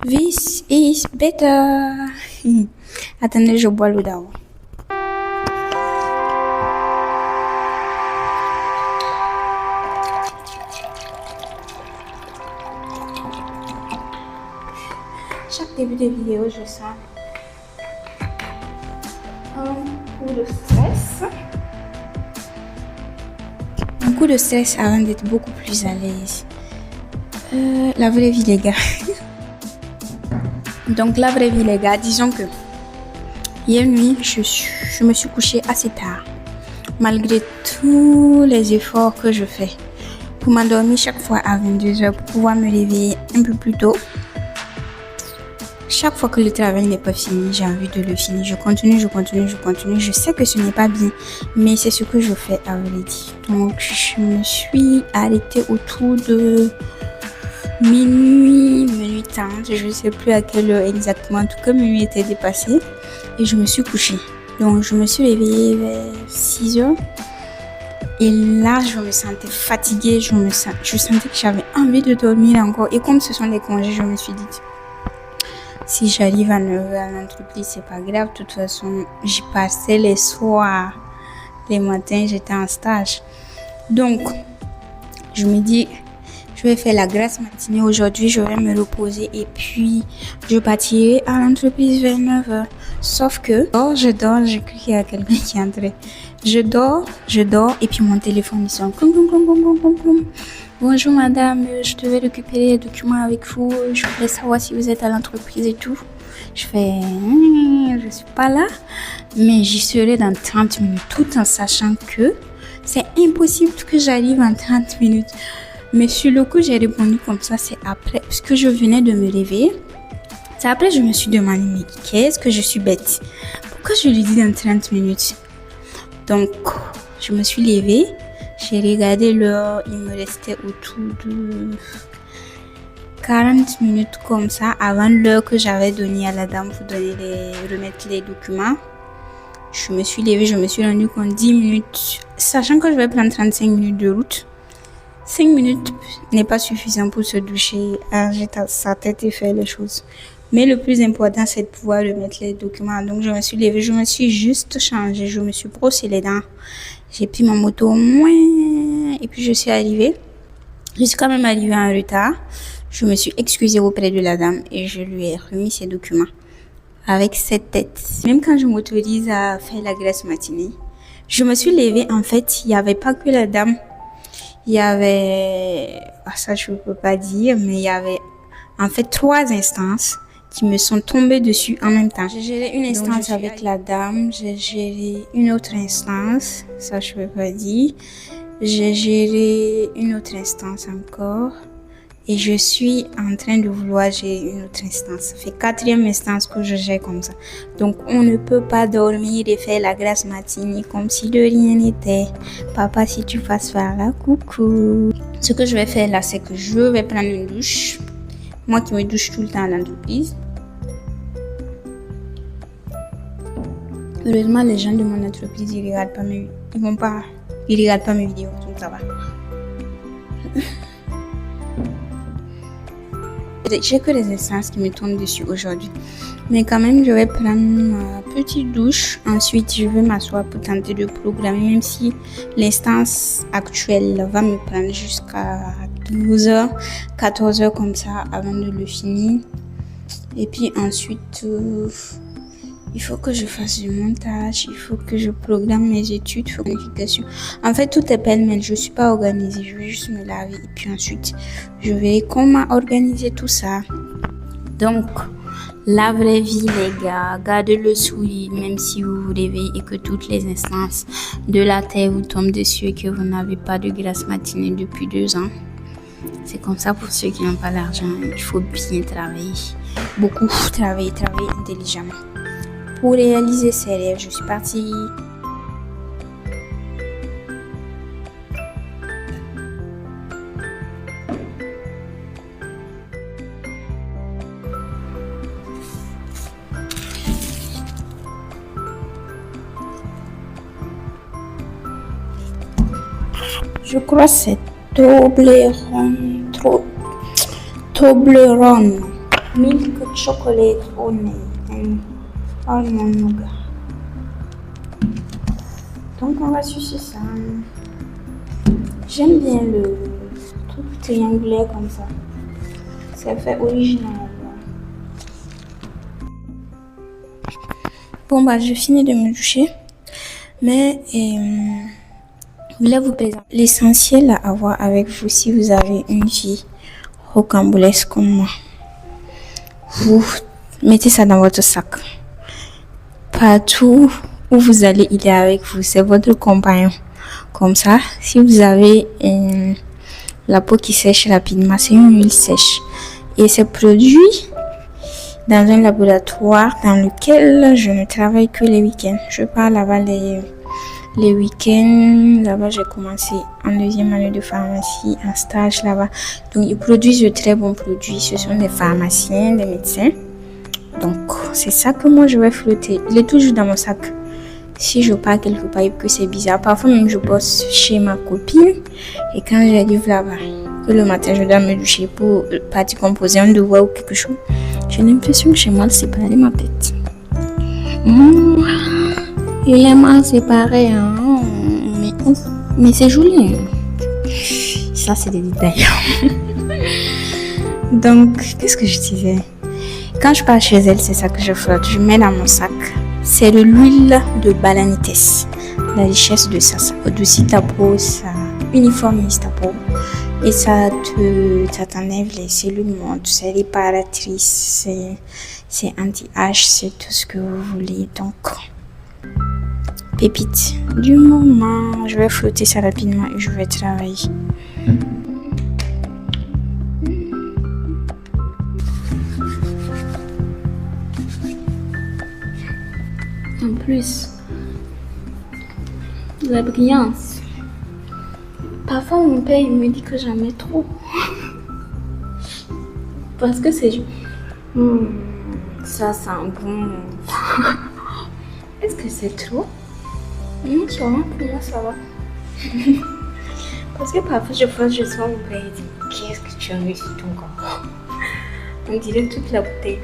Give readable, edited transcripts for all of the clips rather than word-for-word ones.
This is better. Attendez, je bois l'eau d'abord. Chaque début de vidéo, je sens un coup de stress. Un coup de stress avant d'être beaucoup plus à l'aise. La vraie vie, les gars. Donc, la vraie vie, les gars, disons que hier nuit, je me suis couchée assez tard. Malgré tous les efforts que je fais pour m'endormir chaque fois à 22h pour pouvoir me réveiller un peu plus tôt. Chaque fois que le travail n'est pas fini, j'ai envie de le finir. Je continue. Je sais que ce n'est pas bien, mais c'est ce que je fais à vrai dire. Donc, je me suis arrêtée autour de minuit 30. Je ne sais plus à quelle heure exactement. En tout cas, minuit était dépassé et je me suis couchée. Donc, je me suis réveillée vers 6h. Et là, je me sentais fatiguée. Je sentais que j'avais envie de dormir encore. Et comme ce sont des congés, je me suis dit... Si j'arrive à 9h à l'entreprise, c'est pas grave. De toute façon, j'y passais les soirs. Les matins, j'étais en stage. Donc, je me dis, je vais faire la grasse matinée aujourd'hui. Je vais me reposer et puis je partirai à l'entreprise vers 9h. Sauf que, je dors, j'ai cru qu'il y a quelqu'un qui est entré. Je dors et puis mon téléphone il sonne. Bonjour madame, je devais récupérer les documents avec vous. Je voulais savoir si vous êtes à l'entreprise et tout. Je fais, je suis pas là, mais j'y serai dans 30 minutes, tout en sachant que c'est impossible que j'arrive en 30 minutes. Mais sur le coup, j'ai répondu comme ça, c'est après, parce que je venais de me réveiller. C'est après je me suis demandé, mais qu'est-ce que je suis bête? Pourquoi je lui dis dans 30 minutes? Donc, je me suis levée. J'ai regardé l'heure, il me restait autour de 40 minutes comme ça avant l'heure que j'avais donnée à la dame pour remettre les documents. Je me suis levée, je me suis rendu compte 10 minutes, sachant que je vais prendre 35 minutes de route. 5 minutes n'est pas suffisant pour se doucher, arranger sa tête et faire les choses. Mais le plus important, c'est de pouvoir remettre les documents. Donc, je me suis levée, je me suis juste changée, je me suis brossé les dents. J'ai pris ma moto au moins et puis je suis arrivée. Je suis quand même arrivée en retard. Je me suis excusée auprès de la dame et je lui ai remis ses documents avec cette tête. Même quand je m'autorise à faire la grasse matinée, je me suis levée. En fait, il n'y avait pas que la dame. Il y avait, ça je ne peux pas dire, mais il y avait en fait 3 instances qui me sont tombées dessus en même temps. J'ai géré une instance avec la dame, j'ai géré une autre instance, ça je peux pas dire. J'ai géré une autre instance encore et je suis en train de vouloir gérer une autre instance. Ça fait 4e instance que je gère comme ça. Donc on ne peut pas dormir et faire la grasse matinée comme si de rien n'était. Papa, si tu passes par là, coucou. Ce que je vais faire là, c'est que je vais prendre une douche. Moi qui me douche tout le temps à l'entreprise. Heureusement, les gens de mon entreprise, ils regardent pas mes vidéos, donc ça va. J'ai que les instances qui me tombent dessus aujourd'hui. Mais quand même, je vais prendre ma petite douche. Ensuite, je vais m'asseoir pour tenter de programmer, même si l'instance actuelle va me prendre jusqu'à 12h, 14h comme ça avant de le finir. Et puis ensuite, il faut que je fasse du montage, il faut que je programme mes études, planification. En fait, tout est pêle-mêle, je suis pas organisée, je vais juste me laver et puis ensuite, je verrai comment organiser tout ça. Donc, la vraie vie, les gars, gardez le sourire, même si vous vous réveillez et que toutes les instances de la terre vous tombent dessus et que vous n'avez pas de grasse matinée depuis 2 ans. C'est comme ça pour ceux qui n'ont pas l'argent, il faut bien travailler, beaucoup travailler intelligemment. Pour réaliser ses rêves, je suis partie. Je crois que c'est Toblerone. Milk chocolate au nez. Almond nougat. Donc on va sucer ça. J'aime bien le truc triangulaire comme ça. C'est fait original. Bon bah je finis de me doucher. Mais je voulais vous présenter l'essentiel à avoir avec vous si vous avez une vie rocambolesque comme moi. Vous mettez ça dans votre sac. Partout où vous allez, il est avec vous. C'est votre compagnon. Comme ça, si vous avez la peau qui sèche rapidement, c'est une huile sèche. Et c'est produit dans un laboratoire dans lequel je ne travaille que les week-ends. Je pars là-bas les week-ends. Là-bas, j'ai commencé en 2e année de pharmacie, en stage là-bas. Donc, ils produisent de très bons produits. Ce sont des pharmaciens, des médecins. Donc, c'est ça que moi, je vais flotter. Il est toujours dans mon sac. Si je pars quelque part et que c'est bizarre, parfois même je bosse chez ma copine. Et quand j'arrive là-bas, que le matin, je dois me doucher pour partir composer un devoir ou quelque chose, j'ai l'impression que j'ai mal séparé ma tête. Il est mal séparé, hein? Mais c'est joli. Ça, c'est des détails. Donc, qu'est-ce que je disais? Quand je pars chez elle, c'est ça que je flotte. Je mets dans mon sac. C'est de l'huile de balanites. La richesse de ça adoucit ta peau, ça uniformise ta peau. Et ça t'enlève les cellules mortes, c'est réparatrice, c'est anti-âge, c'est tout ce que vous voulez. Donc, pépite du moment. Je vais flotter ça rapidement et je vais travailler. En plus, la brillance. Parfois, mon père il me dit que j'en mets trop. Parce que c'est... ça sent bon. Est-ce que c'est trop? Non, ça va, pour moi, ça va. Parce que parfois, je sens mon père il dit qu'est-ce que tu as mis sur ton corps? On dirait toute la bouteille.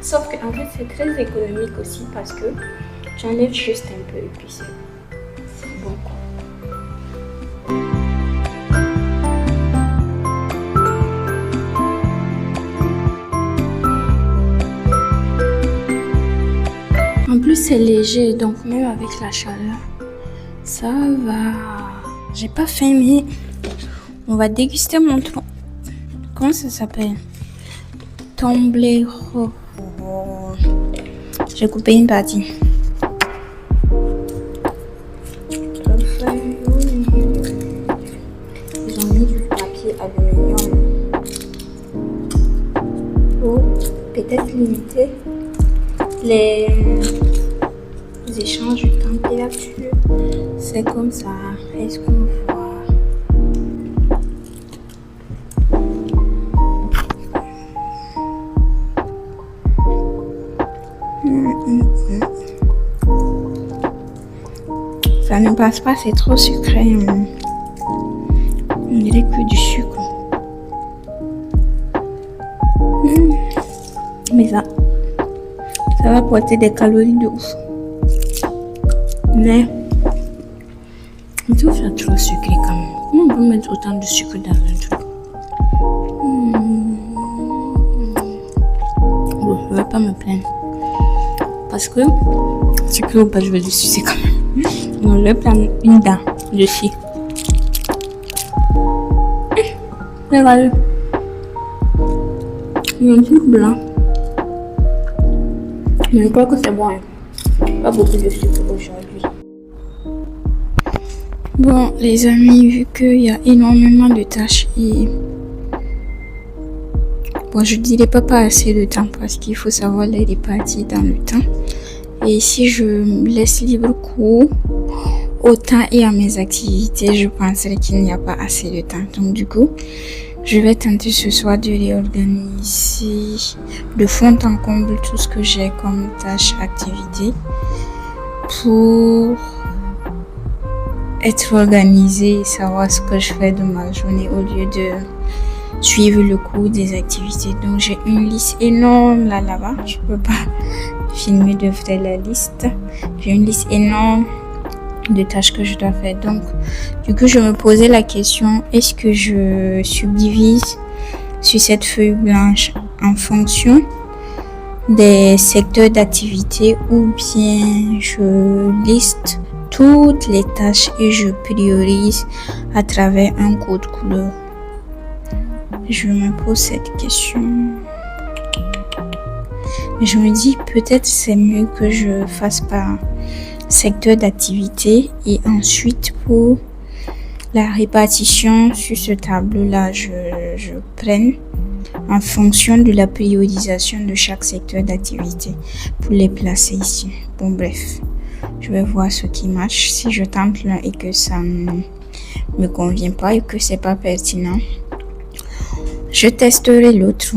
Sauf qu'en fait, c'est très économique aussi parce que tu enlèves juste un peu et puis c'est bon quoi. En plus, c'est léger, donc même avec la chaleur, ça va. J'ai pas faim, mais on va déguster mon tronc. Comment ça s'appelle? Tomblero. J'ai coupé une partie. Ils ont mis du papier aluminium pour peut-être limiter les échanges de température. C'est comme ça. Est-ce qu'on voit? Ça ne passe pas, c'est trop sucré. On dirait que du sucre. Mais ça va porter des calories de ouf. Mais tout fait trop sucré quand même. Comment on peut mettre autant de sucre dans un truc? Bon, je vais pas me plaindre. Parce que sucré ou pas, je vais le sucer quand même. Donc, je vais prendre une dent dessus. Regardez. Il y a un truc blanc. Mais je crois que c'est bon. Hein. Pas beaucoup de sucre aujourd'hui. Bon, les amis, vu qu'il y a énormément de tâches et... Bon, je dirais pas assez de temps parce qu'il faut savoir les répartir dans le temps. Et si je me laisse libre cours au temps et à mes activités, je penserais qu'il n'y a pas assez de temps. Donc du coup, je vais tenter ce soir de réorganiser de fond en comble tout ce que j'ai comme tâche, activité pour être organisée et savoir ce que je fais de ma journée au lieu suivre le cours des activités. Donc, j'ai une liste énorme là-bas. Je peux pas filmer de vrai la liste. J'ai une liste énorme de tâches que je dois faire. Donc, du coup, je me posais la question, est-ce que je subdivise sur cette feuille blanche en fonction des secteurs d'activité ou bien je liste toutes les tâches et je priorise à travers un code couleur. Je me pose cette question. Je me dis peut-être c'est mieux que je fasse par secteur d'activité et ensuite pour la répartition sur ce tableau-là, je prenne en fonction de la priorisation de chaque secteur d'activité pour les placer ici. Bon, bref, je vais voir ce qui marche. Si je tente l'un et que ça ne me convient pas et que c'est pas pertinent, je testerai l'autre.